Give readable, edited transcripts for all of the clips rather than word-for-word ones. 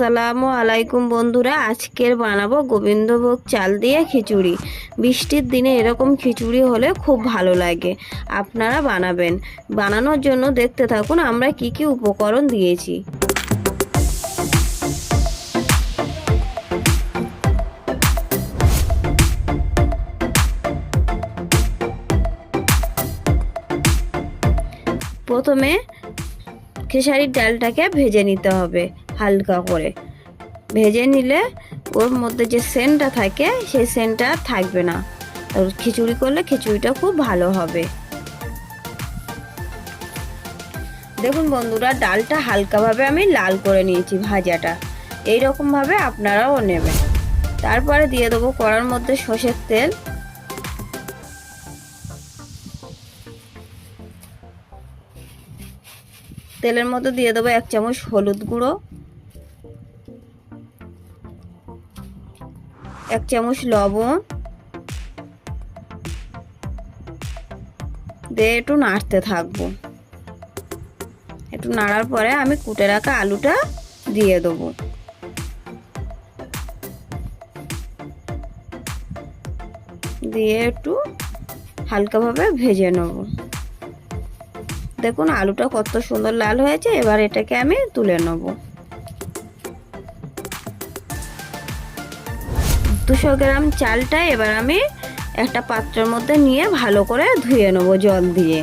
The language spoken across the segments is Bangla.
আসসালামু আলাইকুম বন্ধুরা, আজকের বানাবো গোবিন্দভোগ চাল দিয়ে খিচুড়ি। বৃষ্টির দিনে এরকম খিচুড়ি হলে খুব ভালো লাগে। আপনারা বানাবেন। বানানোর জন্য দেখতে থাকুন আমরা কি কি উপকরণ দিয়েছি। প্রথমে খেসারির ডালটাকে ভেজে নিতে হবে হালকা করে। ভেজে নিলে ওর মধ্যে যে সেন্টটা থাকে সেই সেন্টটা থাকবে না। খিচুড়ি করলে খিচুড়িটা খুব ভালো হবে। দেখুন বন্ধুরা, ডালটা হালকাভাবে আমি লাল করে নিয়েছি ভাজাটা। এইরকমভাবে আপনারাও নেবেন। তারপরে দিয়ে দেবো কড়ার মধ্যে সর্ষের তেল। তেলের মধ্যে দিয়ে দেবো 1 চামচ হলুদ গুঁড়ো, 1 চামচ লবণ দিয়ে একটু নাড়তে থাকবো। একটু নাড়ার পরে আমি কুটে রাখা আলুটা দিয়ে দেবো। দিয়ে একটু হালকাভাবে ভেজে নেব। দেখুন আলুটা কত সুন্দর লাল হয়েছে। এবার এটাকে আমি তুলে নেব। 200 গ্রাম চালটা এবার আমি একটা পাত্রের মধ্যে নিয়ে ভালো করে ধুয়ে নেব জল দিয়ে।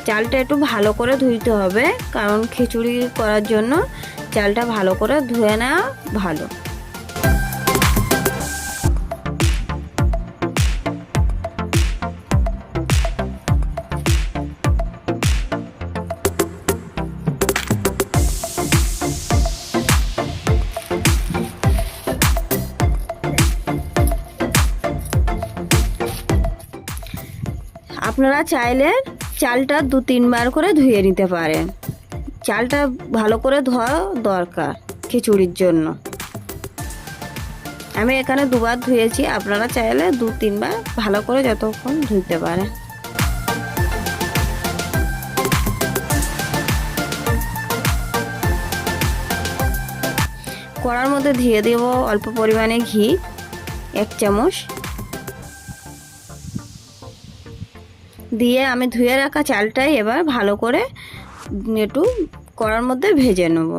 চালটা একটু ভালো করে ধুইতে হবে, কারণ খিচুড়ি করার জন্য চালটা ভালো করে ধুয়ে নেওয়া ভালো। আপনারা চাইলে চালটা 2-3 বার করে ধুয়ে নিতে পারেন। চালটা ভালো করে ধোয়া দরকার খিচুড়ির জন্য। আমি এখানে 2 বার ধুয়েছি, আপনারা চাইলে 2-3 বার ভালো করে যতক্ষণ ধুইতে পারেন। কড়ার মধ্যে দিয়ে দেব অল্প পরিমাণে ঘি, 1 চামচ। দিয়ে আমি ধুয়ে রাখা চালটাই এবার ভালো করে একটু কড়ার মধ্যে ভেজে নেব।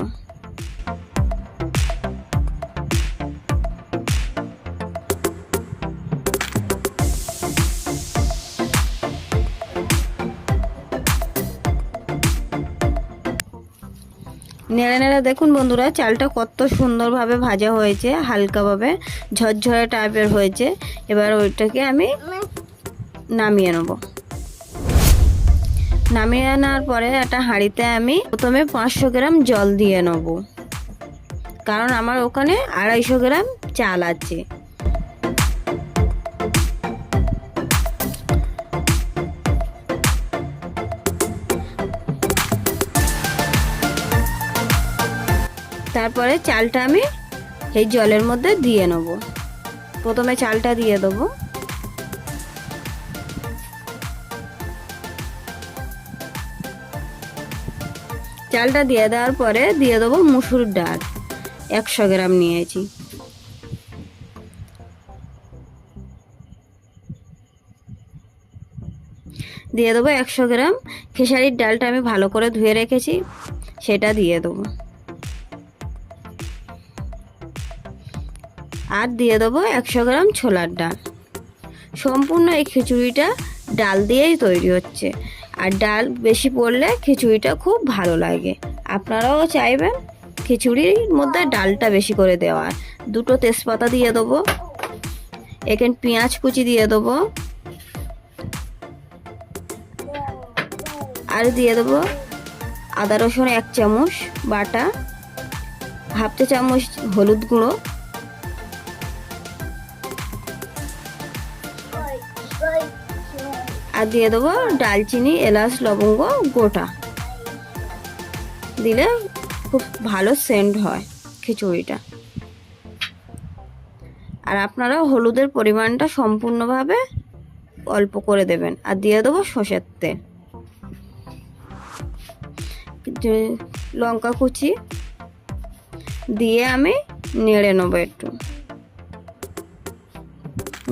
নেড়ে নেড়ে দেখুন বন্ধুরা, চালটা কত সুন্দরভাবে ভাজা হয়েছে, হালকাভাবে ঝরঝরে টাইপের হয়েছে। এবার ওইটাকে আমি নামিয়ে নেব। নামিয়ে আনার পরে একটা হাঁড়িতে আমি প্রথমে 500 গ্রাম জল দিয়ে নেব, কারণ আমার ওখানে 250 গ্রাম চাল আছে। তারপরে চালটা আমি এই জলের মধ্যে দিয়ে নেব। প্রথমে চালটা দিয়ে দেবো। চালটা দিয়ে দেওয়ার পরে দিয়ে দেবো মুসুর ডাল, 100 গ্রাম নিয়েছি। দিয়ে দেবো 100 গ্রাম খেসারির ডালটা আমি ভালো করে ধুয়ে রেখেছি, সেটা দিয়ে দেবো। আর দিয়ে দেবো 100 গ্রাম ছোলার ডাল। সম্পূর্ণ এই খিচুড়িটা ডাল দিয়েই তৈরি হচ্ছে, আর ডাল বেশি পড়লে খিচুড়িটা খুব ভালো লাগে। আপনারাও চাইবেন খিচুড়ির মধ্যে ডালটা বেশি করে দেওয়ার। 2টো তেজপাতা দিয়ে দেবো, এখানে পেঁয়াজ কুচি দিয়ে দেবো, আর দিয়ে দেবো আদা রসুন 1 চামচ বাটা, 1/2 চামচ হলুদ গুঁড়ো, আর দিয়ে দেবো ডালচিনি, এলাচ, লবঙ্গ গোটা। দিলে খুব ভালো সেন্ট হয় খিচুড়িটা। আর আপনারা হলুদের পরিমাণটা সম্পূর্ণভাবে অল্প করে দেবেন। আর দিয়ে দেবো সর্ষের তেল। লঙ্কা কুচি দিয়ে আমি নেড়ে নেবো একটু।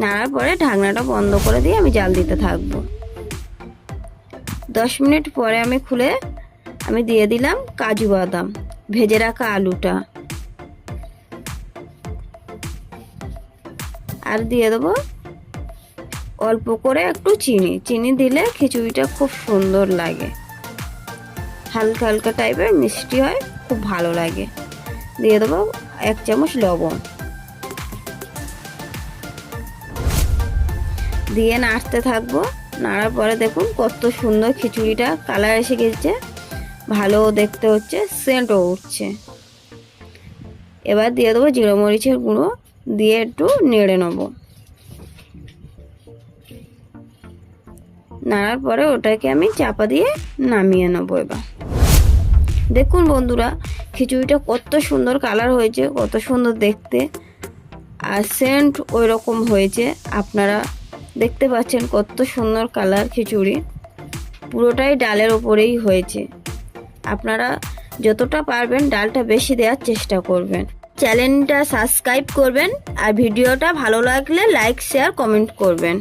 নাড়ার পরে ঢাকনাটা বন্ধ করে দিয়ে আমি জাল দিতে থাকবো। 10 মিনিট পরে আমি খুলে আমি দিয়ে দিলাম কাজু বাদাম, ভেজে রাখা আলুটা, আর দিয়ে দেবো অল্প করে একটু চিনি দিলে খিচুড়িটা খুব সুন্দর লাগে, হালকা হালকা টাইপের মিষ্টি হয়, খুব ভালো লাগে। দিয়ে দেবো 1 চামচ লবণ, দিয়ে নাড়তে থাকবো। নাড়ার পরে দেখুন কত সুন্দর খিচুড়িটা কালার এসে গেছে, ভালো দেখতে হচ্ছে, সেন্টও উঠছে। এবার দিয়ে দেবো জিরে মরিচের গুঁড়ো, দিয়ে একটু নেড়ে নেবো। নাড়ার পরে ওটাকে আমি চাপা দিয়ে নামিয়ে নেবো। এবার দেখুন বন্ধুরা খিচুড়িটা কত সুন্দর কালার হয়েছে, কত সুন্দর দেখতে, আর সেন্ট ওই রকম হয়েছে। আপনারা দেখতে পাচ্ছেন কত সুন্দর কালার, খিচুড়ি পুরোটাই ডালের ওপরেই হয়েছে। আপনারা যতটা পারবেন ডালটা বেশি দেওয়ার চেষ্টা করবেন। চ্যানেলটা সাবস্ক্রাইব করবেন, আর ভিডিওটা ভালো লাগলে লাইক শেয়ার কমেন্ট করবেন।